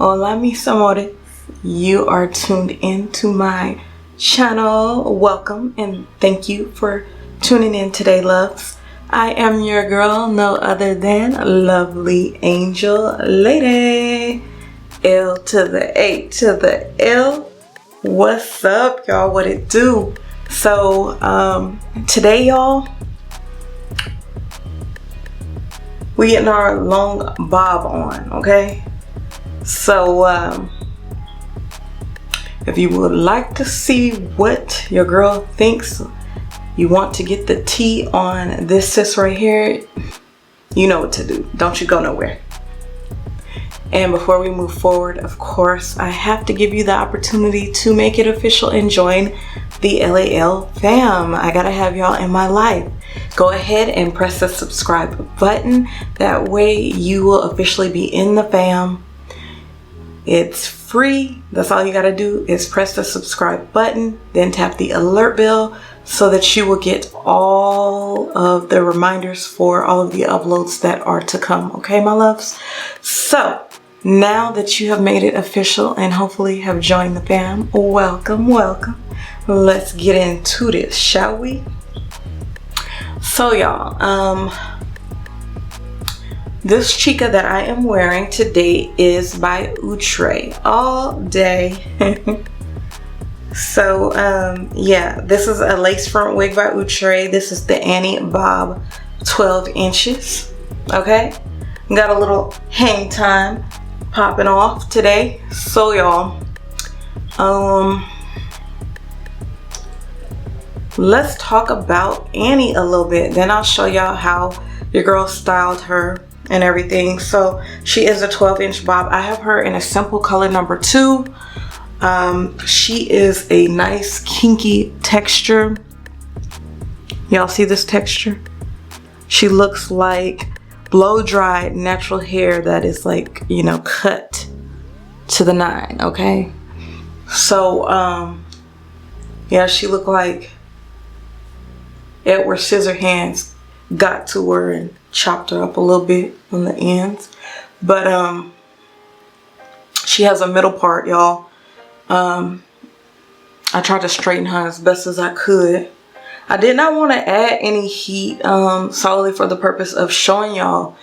Hola mis amores, you are tuned into my channel. Welcome and thank you for tuning in today, loves. I am your girl, no other than Lovely Angel Lady. L to the A to the L. What's up, y'all? What it do? So today, y'all, we getting our long bob on, okay? So if you would like to see what your girl thinks, you want to get the tea on this sis right here, you know what to do. Don't you go nowhere. And before we move forward, of course, I have to give you the opportunity to make it official and join the LAL fam. I gotta have y'all in my life. Go ahead and press the subscribe button. That way you will officially be in the fam. It's free. That's all you gotta do is press the subscribe button, then tap the alert bell so that you will get all of the reminders for all of the uploads that are to come. Okay, my loves? So now that you have made it official and hopefully have joined the fam, welcome, welcome. Let's get into this, shall we? So y'all, this chica that I am wearing today is by Outre all day. So yeah, this is a lace front wig by Outre. This is the Annie Bob 12 inches. Okay, got a little hang time popping off today. So y'all, let's talk about Annie a little bit, then I'll show y'all how your girl styled her and everything. So she is a 12-inch bob. I have her in a simple color number 2. She is a nice kinky texture. Y'all see this texture? She looks like blow-dried natural hair that is like, you know, cut to the 9, okay? So yeah, she looked like Edward Scissorhands got to her and chopped her up a little bit on the ends. But she has a middle part, y'all. I tried to straighten her as best as I could. I did not want to add any heat solely for the purpose of showing y'all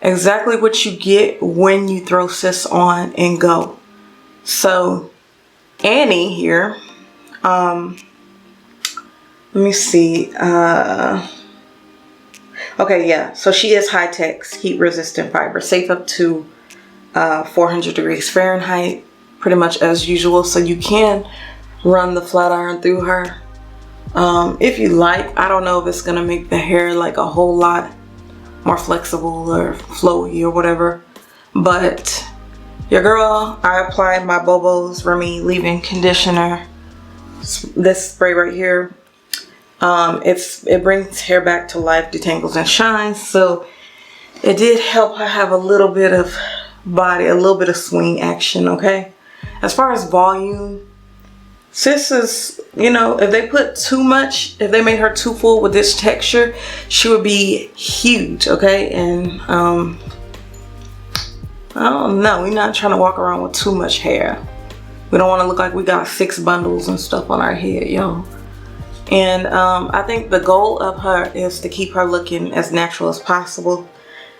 exactly what you get when you throw sis on and go. So Annie here, let me see, okay, yeah, so she is high-tech, heat-resistant fiber, safe up to 400 degrees Fahrenheit, pretty much as usual. So you can run the flat iron through her if you like. I don't know if it's gonna make the hair like a whole lot more flexible or flowy or whatever, but your girl, I applied my Bobo's Remy leave-in conditioner, this spray right here. It brings hair back to life, detangles and shines. So it did help her have a little bit of body, a little bit of swing action. Okay, as far as volume, sis is, you know, if they put too much, if they made her too full with this texture, she would be huge. Okay, and I don't know, we're not trying to walk around with too much hair. We don't want to look like we got 6 bundles and stuff on our head, yo. And I think the goal of her is to keep her looking as natural as possible.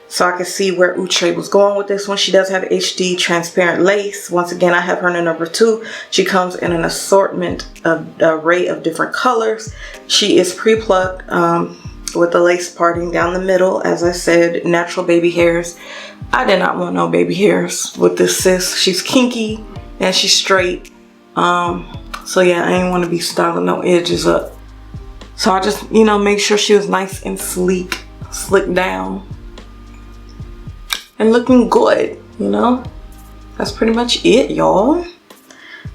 So I can see where Outre was going with this one. She does have HD transparent lace. Once again, I have her in a number 2. She comes in an assortment of array of different colors. She is pre-plucked with the lace parting down the middle. As I said, natural baby hairs. I did not want no baby hairs with this sis. She's kinky and she's straight. So yeah, I didn't want to be styling no edges up. So I just, you know, make sure she was nice and sleek, slicked down, and looking good, you know. That's pretty much it, y'all.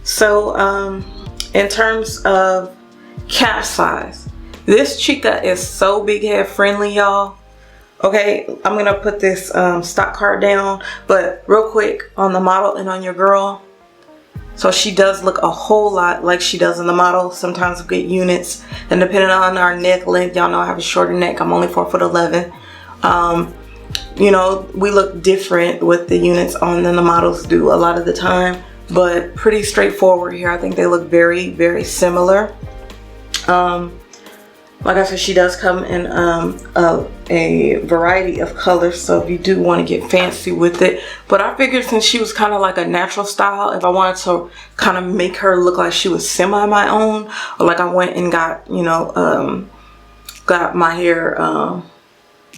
So in terms of calf size, this chica is so big head friendly, y'all. Okay, I'm gonna put this stock card down, but real quick on the model and on your girl. So she does look a whole lot like she does in the model. Sometimes we get units, and depending on our neck length, y'all know I have a shorter neck. I'm only 4'11". you know, we look different with the units on than the models do a lot of the time, but pretty straightforward here. I think they look very, very similar. Like I said, she does come in a variety of colors, so if you do want to get fancy with it. But I figured since she was kind of like a natural style, if I wanted to kind of make her look like she was semi my own, or like I went and got, you know, got my hair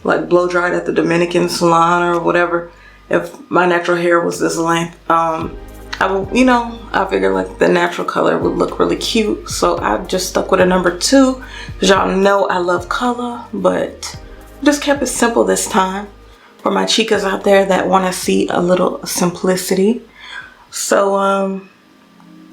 like blow dried at the Dominican salon or whatever, if my natural hair was this length, I will, you know, I figured like the natural color would look really cute, so I just stuck with a number 2, because y'all know I love color, but just kept it simple this time for my chicas out there that want to see a little simplicity. So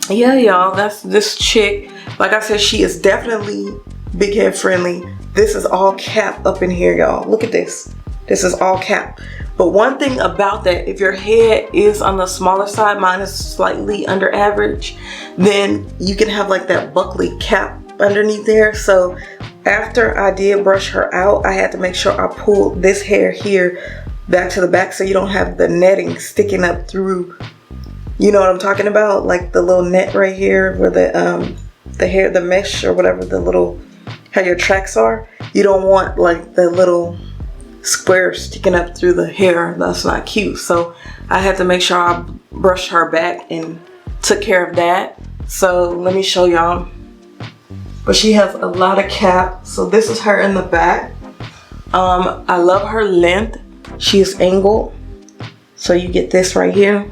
yeah, y'all, that's this chick. Like I said, she is definitely big head friendly. This is all cap up in here, y'all. Look at this. This is all cap. But one thing about that, if your head is on the smaller side, mine is slightly under average, then you can have like that buckley cap underneath there. So after I did brush her out, I had to make sure I pulled this hair here back to the back, so you don't have the netting sticking up through, you know what I'm talking about? Like the little net right here where the hair, the mesh or whatever, the little, how your tracks are. You don't want like the little square sticking up through the hair. That's not cute. So I had to make sure I brushed her back and took care of that. So let me show y'all. But she has a lot of cap. So this is her in the back. I love her length. She is angled, so you get this right here.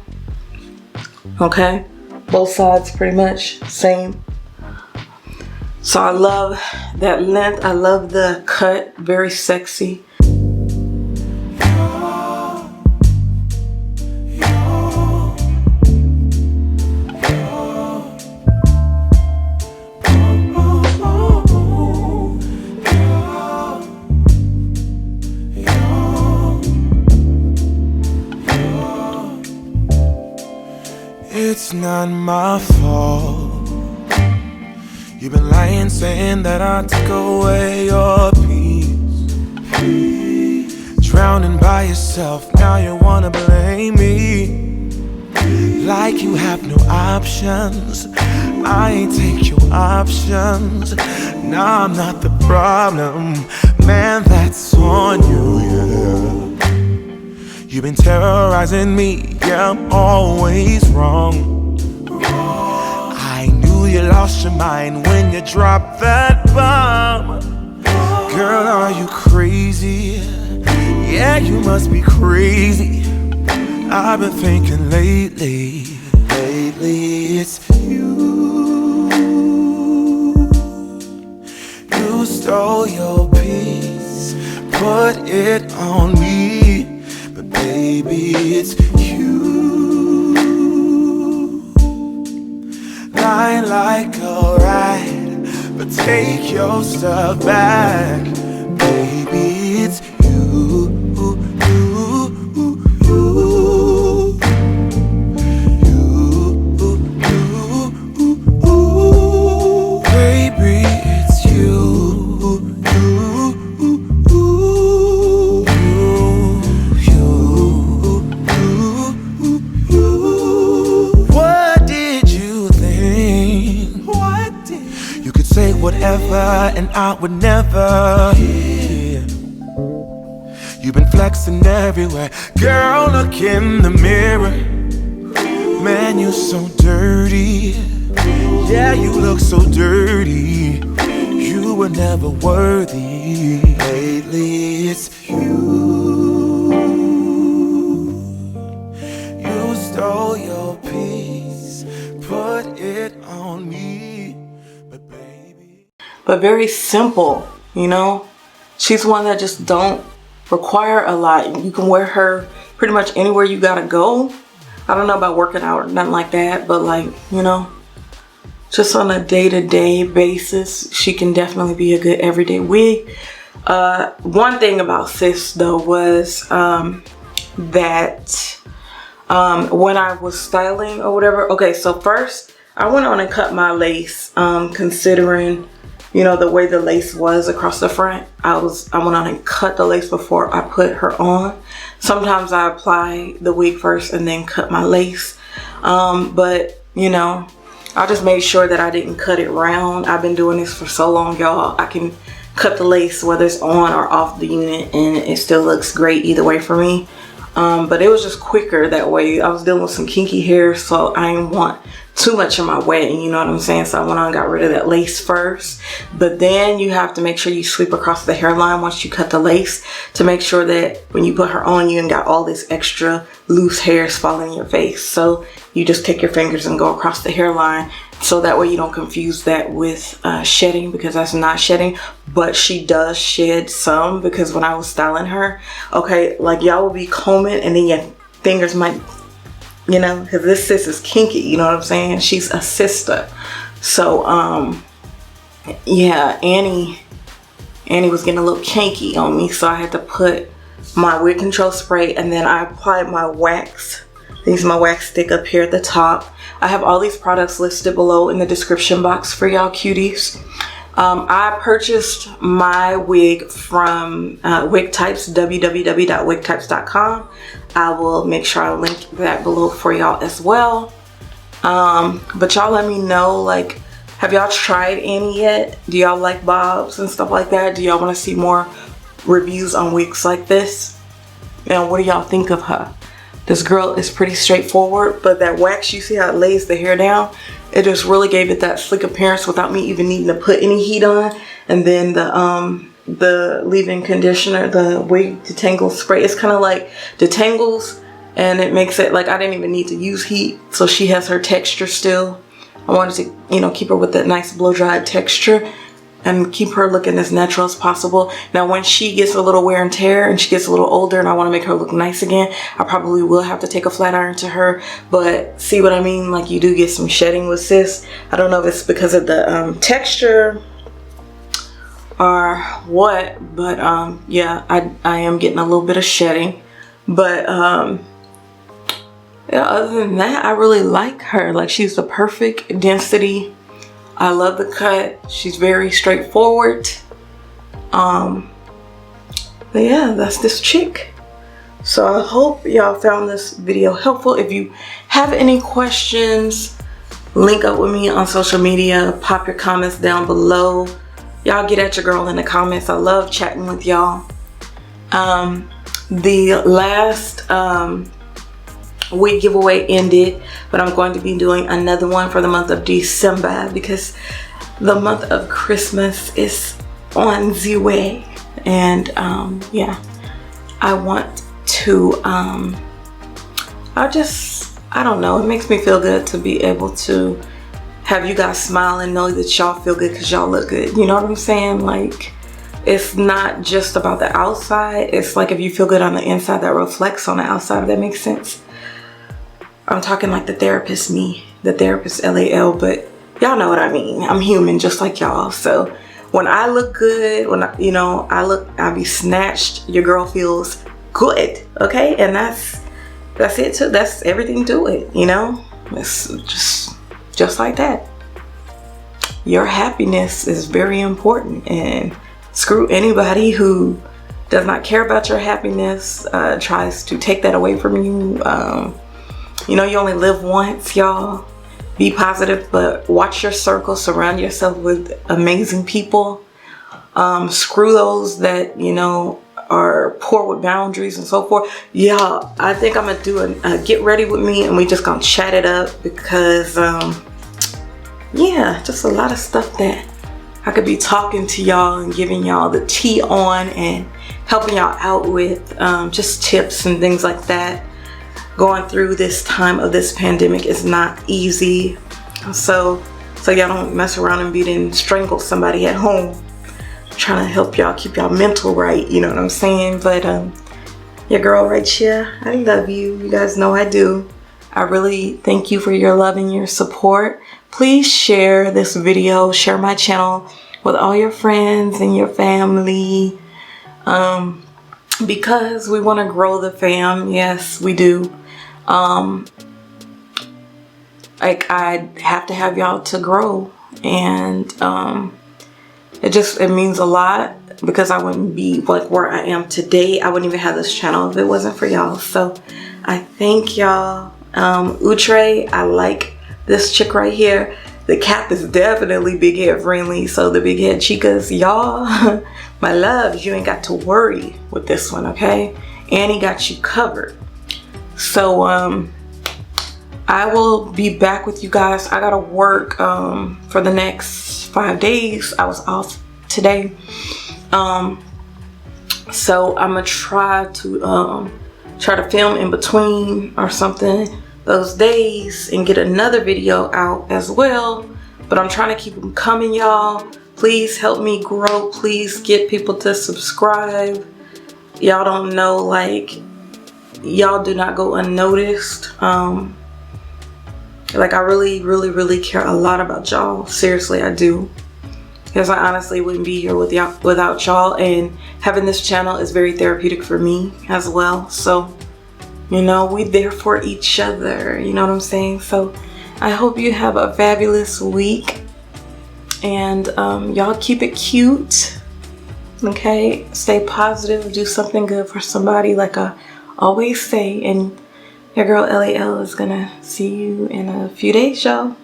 Okay, both sides pretty much same. So I love that length. I love the cut, very sexy. It's not my fault. You've been lying, saying that I took away your peace. Drowning by yourself, now you wanna blame me. Like you have no options. I ain't take your options. Nah, I'm not the problem. Man, that's on you, yeah. You've been terrorizing me, yeah, I'm always wrong. I knew you lost your mind when you dropped that bomb. Girl, are you crazy? Yeah, you must be crazy. I've been thinking lately it's you. You stole your peace, put it on me. But baby, it's you. Lying like a rat, but take your stuff back. Baby, it's you. Baby, it's you. Whatever, and I would never hear. You've been flexing everywhere. Girl, look in the mirror. Man, you so dirty. Yeah, you look so dirty. You were never worthy. Lately, it's you. You stole your peace, put it on me. But very simple, you know. She's one that just don't require a lot. You can wear her pretty much anywhere you gotta go. I don't know about working out or nothing like that, but like, you know, just on a day-to-day basis, she can definitely be a good everyday wig. One thing about sis though was that when I was styling or whatever, okay, so first I went on and cut my lace, considering you know, the way the lace was across the front. I went on and cut the lace before I put her on. Sometimes I apply the wig first and then cut my lace. But you know, I just made sure that I didn't cut it round. I've been doing this for so long, y'all. I can cut the lace whether it's on or off the unit and it still looks great either way for me. But it was just quicker that way. I was dealing with some kinky hair, so I didn't want too much in my wedding, you know what I'm saying? So I went on and got rid of that lace first. But then you have to make sure you sweep across the hairline once you cut the lace to make sure that when you put her on, you ain't got all this extra loose hairs falling in your face. So you just take your fingers and go across the hairline, so that way you don't confuse that with shedding, because that's not shedding. But she does shed some, because when I was styling her, okay, like y'all will be combing and then your fingers might, you know, because this sis is kinky, you know what I'm saying? She's a sister. So yeah, Annie was getting a little kinky on me, so I had to put my wig control spray, and then I applied my wax. This is my wax stick up here at the top. I have all these products listed below in the description box for y'all cuties. I purchased my wig from Wig Types, www.wigtypes.com. I will make sure I link that below for y'all as well. But y'all let me know, like, have y'all tried Annie yet? Do y'all like bobs and stuff like that? Do y'all want to see more reviews on wigs like this? And what do y'all think of her? This girl is pretty straightforward, but that wax, you see how it lays the hair down? It just really gave it that slick appearance without me even needing to put any heat on. And then the leave-in conditioner, the wig detangle spray, it's kind of like detangles, and it makes it like I didn't even need to use heat. So she has her texture still. I wanted to, you know, keep her with that nice blow-dried texture and keep her looking as natural as possible. Now, when she gets a little wear and tear and she gets a little older and I want to make her look nice again, I probably will have to take a flat iron to her. But see what I mean? Like, you do get some shedding with sis. I don't know if it's because of the texture or what, but yeah, I am getting a little bit of shedding. But yeah, other than that, I really like her. Like, she's the perfect density. I love the cut. She's very straightforward. But yeah, that's this chick. So I hope y'all found this video helpful. If you have any questions, link up with me on social media. Pop your comments down below. Y'all get at your girl in the comments. I love chatting with y'all. The last wig giveaway ended, but I'm going to be doing another one for the month of December, because the month of Christmas is on the way. And yeah, I want to I don't know, it makes me feel good to be able to have you guys smile and know that y'all feel good because y'all look good. You know what I'm saying? Like, it's not just about the outside. It's like, if you feel good on the inside, that reflects on the outside, if that makes sense. I'm talking like the therapist me, the therapist LAL, but y'all know what I mean. I'm human just like y'all. So when I look good, when I be snatched, your girl feels good, okay? And that's it too. That's everything to it, you know? It's just like that. Your happiness is very important, and screw anybody who does not care about your happiness, tries to take that away from you. You know, you only live once, y'all. Be positive, but watch your circle. Surround yourself with amazing people. Screw those that, you know, are poor with boundaries and so forth. Yeah, I think I'm gonna do a get ready with me, and we just gonna chat it up, because yeah, just a lot of stuff that I could be talking to y'all and giving y'all the tea on and helping y'all out with, just tips and things like that. Going through this time of this pandemic is not easy. So y'all don't mess around and beat and strangle somebody at home. I'm trying to help y'all keep y'all mental right, you know what I'm saying? But your girl right here, I love you. You guys know I do. I really thank you for your love and your support. Please share this video, share my channel with all your friends and your family. Because we want to grow the fam. Yes, we do. Like, I have to have y'all to grow, and it means a lot, because I wouldn't be like where I am today. I wouldn't even have this channel if it wasn't for y'all. So I thank y'all. Outre, I like this chick right here. The cap is definitely big head friendly, so the big head chicas, y'all, my loves, you ain't got to worry with this one, okay? And he got you covered. So I will be back with you guys. I gotta work for the next 5 days. I was off today. So I'm gonna try to film in between or something those days and get another video out as well. But I'm trying to keep them coming, y'all. Please help me grow. Please get people to subscribe. Y'all don't know, like, y'all do not go unnoticed. Like, I really care a lot about y'all. Seriously, I do. Because I honestly wouldn't be here without y'all. And having this channel is very therapeutic for me as well. So, you know, we there for each other. You know what I'm saying? So, I hope you have a fabulous week. And y'all keep it cute. Okay? Stay positive. Do something good for somebody, like I always say. And your girl LAL is gonna see you in a few days, y'all.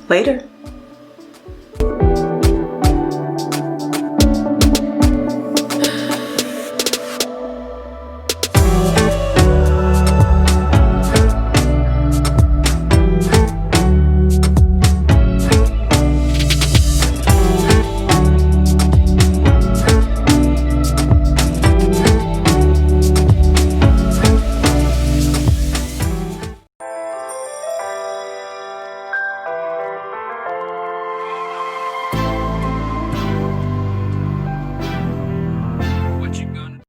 Later.